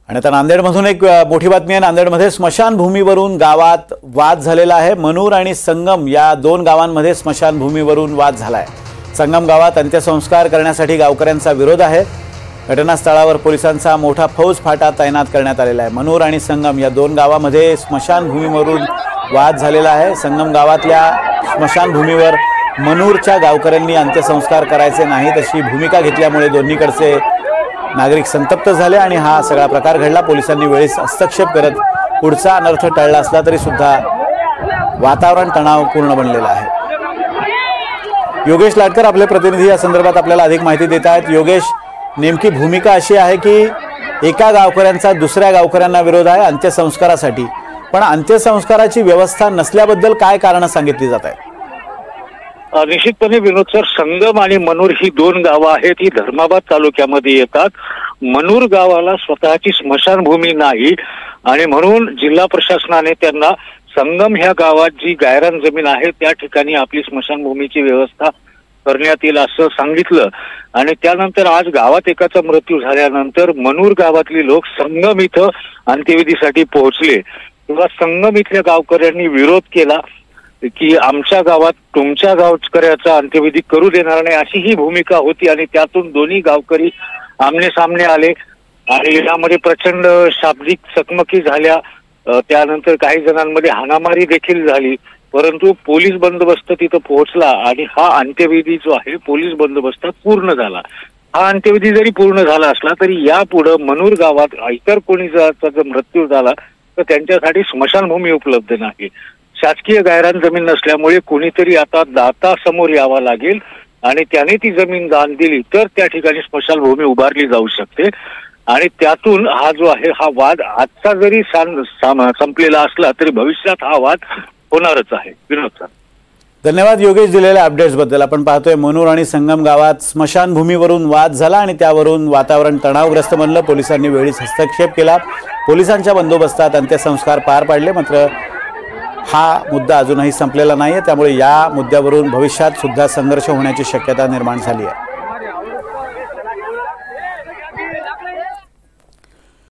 आणि आता नांदेडमधून एक मोठी बातमी आहे। नांदेडमध्ये स्मशानभूमीवरून गावात वाद झालेला आहे। मनूर आणि संगम या दोन गावांमध्ये स्मशानभूमीवरून वाद झाला आहे। संगम गावात अंत्यसंस्कार करण्यासाठी गावकऱ्यांचा विरोध आहे। घटनास्थळावर पोलिसांचा मोठा फौज फाटा तैनात करण्यात आलेला आहे। मनूर आणि संगम या दोन गावांमध्ये स्मशानभूमीवरून वाद झालेला आहे। संगम गावातल्या स्मशानभूमीवर मनूरच्या गावकऱ्यांनी अंत्यसंस्कार करायचे नाहीत अशी भूमिका घेतल्यामुळे दोन्हीकडचे नागरिक संतप्त झाले आणि हा सगळा प्रकार घडला। पोलिसांनी वेळीच हस्तक्षेप करत पुढचा अनर्थ टळला असला तरी सुद्धा वातावरण तणावपूर्ण बनलेलं आहे। योगेश लाटकर आपले प्रतिनिधी या संदर्भात आपल्याला अधिक माहिती देत आहेत। योगेश, नेमकी भूमिका अशी आहे की एका गावकऱ्यांचा दुसऱ्या गावकऱ्यांना विरोध आहे अंत्यसंस्कारासाठी, पण अंत्यसंस्काराची व्यवस्था नसल्याबद्दल काय कारण सांगितली जात आहे? निश्चितपणे विनोद सर, संगम आणि मनूर ही दोन गावं आहेत, ही धर्माबाद तालुक्यामध्ये येतात। मनूर गावाला स्वतःची स्मशानभूमी नाही आणि म्हणून जिल्हा प्रशासनाने त्यांना संगम ह्या गावात जी गायरान जमीन आहे त्या ठिकाणी आपली स्मशानभूमीची व्यवस्था करण्यात येईल असं सांगितलं। आणि त्यानंतर आज गावात एकाचा मृत्यू झाल्यानंतर मनूर गावातली लोक संगम इथं अंत्यविधीसाठी पोहोचले, तेव्हा संगम इथल्या गावकऱ्यांनी विरोध केला की आमच्या गावात तुमच्या गावकऱ्याचा अंत्यविधी करू देणार नाही अशी ही भूमिका होती। आणि त्यातून दोन्ही गावकरी आमने सामने आले आणि यामध्ये प्रचंड शाब्दिक चकमकी झाल्या। त्यानंतर काही जणांमध्ये हाणामारी देखील झाली, परंतु पोलीस बंदोबस्त तिथं पोहोचला आणि हा अंत्यविधी जो आहे पोलीस बंदोबस्तात पूर्ण झाला। हा अंत्यविधी जरी पूर्ण झाला असला तरी यापुढे मनूर गावात इतर कोणी जर मृत्यू झाला तर त्यांच्यासाठी स्मशानभूमी उपलब्ध नाही। शासकीय गायरान जमीन नसल्यामुळे कोणीतरी आता दाता समोर यावा लागेल आणि त्याने ती जमीन दान दिली तर त्या ठिकाणी स्मशानभूमी उभारली जाऊ शकते। आणि त्यातून हा जो आहे हा वाद आजचा जरी संपलेला असला तरी भविष्यात हा वाद होणारच आहे। विनोद सर, धन्यवाद योगेश दिलेल्या अपडेट्स बद्दल। आपण पाहतोय मनूर आणि संगम गावात स्मशानभूमीवरून वाद झाला आणि त्यावरून वातावरण तणावग्रस्त बनलं। पोलिसांनी वेळीच हस्तक्षेप केला, पोलिसांच्या बंदोबस्तात अंत्यसंस्कार पार पाडले। मात्र हा मुद्दा अजूनही संपलेला नाहीये, त्यामुळे या मुद्द्यावरून भविष्यात सुद्धा संघर्ष होण्याची शक्यता निर्माण झाली आहे।